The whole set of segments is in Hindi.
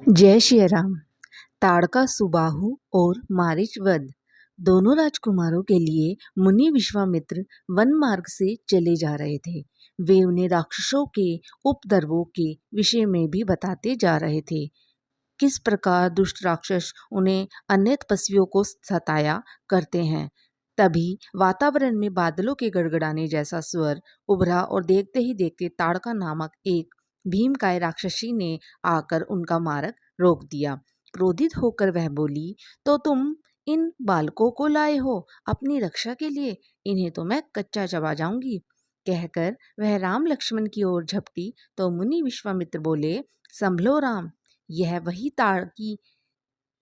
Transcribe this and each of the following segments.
जय श्री राम। ताड़का सुबाहु और मारीच वध दोनों राजकुमारों के लिए मुनि विश्वामित्र वन मार्ग से चले जा रहे थे। वे उन्हें राक्षसों के उपद्रवों के विषय में भी बताते जा रहे थे, किस प्रकार दुष्ट राक्षस उन्हें अन्य तपस्वियों को सताया करते हैं। तभी वातावरण में बादलों के गड़गड़ाने जैसा स्वर उभरा और देखते ही देखते ताड़का नामक एक भीमकाय राक्षसी ने आकर उनका मार्ग रोक दिया। क्रोधित होकर वह बोली, तो तुम इन बालकों को लाए हो अपनी रक्षा के लिए? इन्हें तो मैं कच्चा चबा जाऊंगी। कहकर वह राम लक्ष्मण की ओर झपटी तो मुनि विश्वामित्र बोले, संभलो राम, यह वही ताड़की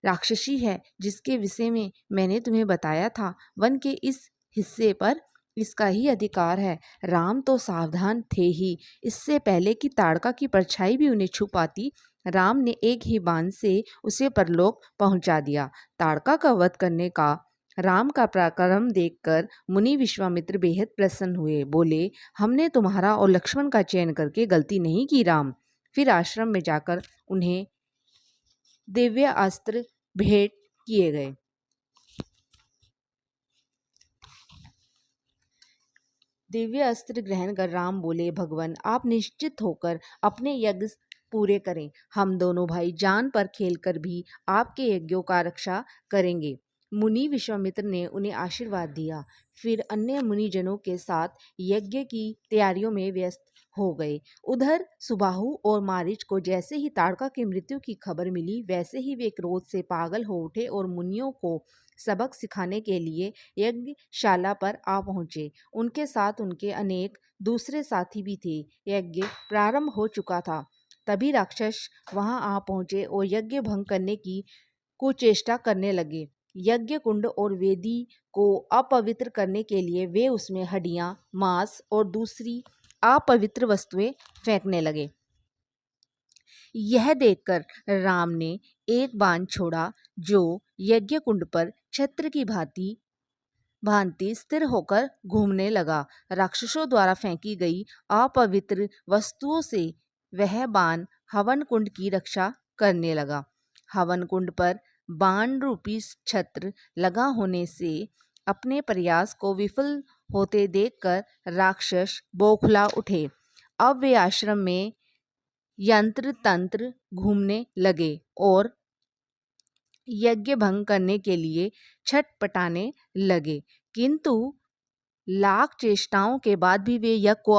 राक्षसी है जिसके विषय में मैंने तुम्हें बताया था। वन के इस हिस्से पर इसका ही अधिकार है। राम तो सावधान थे ही। इससे पहले कि ताड़का की परछाई भी उन्हें छू पाती, राम ने एक ही बाण से उसे परलोक पहुंचा दिया। ताड़का का वध करने का राम का पराक्रम देखकर मुनि विश्वामित्र बेहद प्रसन्न हुए। बोले, हमने तुम्हारा और लक्ष्मण का चयन करके गलती नहीं की राम। फिर आश्रम में जाकर उन्हें दिव्य अस्त्र भेंट किए गए। दिव्य अस्त्र ग्रहण कर राम बोले, भगवान आप निश्चित होकर अपने यज्ञ पूरे करें। हम दोनों भाई जान पर खेलकर भी आपके यज्ञों का रक्षा करेंगे। मुनि विश्वामित्र ने उन्हें आशीर्वाद दिया। फिर अन्य मुनिजनों के साथ यज्ञ की तैयारियों में व्यस्त हो गए। उधर सुबाहु और मारीच को जैसे ही ताड़का की मृत्यु की खबर मिली, वैसे ही वे क्रोध से पागल हो उठे और मुनियों को सबक सिखाने के लिए यज्ञशाला पर आ पहुंचे। उनके साथ उनके अनेक दूसरे साथी भी थे। यज्ञ प्रारंभ हो चुका था। तभी राक्षस वहां आ पहुंचे और यज्ञ भंग करने की कुचेष्टा करने लगे। यज्ञ कुंड और वेदी को अपवित्र करने के लिए वे उसमें हड्डियां, मांस और दूसरी अपवित्र वस्तुएं फेंकने लगे। यह देखकर राम ने एक बाण छोड़ा जो यज्ञ कुंड पर छत्र की भांति स्थिर होकर घूमने लगा। राक्षसों द्वारा फेंकी गई अपवित्र वस्तुओं से वह बाण हवन कुंड की रक्षा करने लगा। हवन कुंड पर बाण रूपी छत्र लगा होने से अपने प्रयास को विफल होते देखकर राक्षस बौखला उठे। अब वे आश्रम में यंत्र तंत्र घूमने लगे और यज्ञ भंग करने के लिए छटपटाने लगे, किंतु लाख चेष्टाओं के बाद भी वे यज्ञ को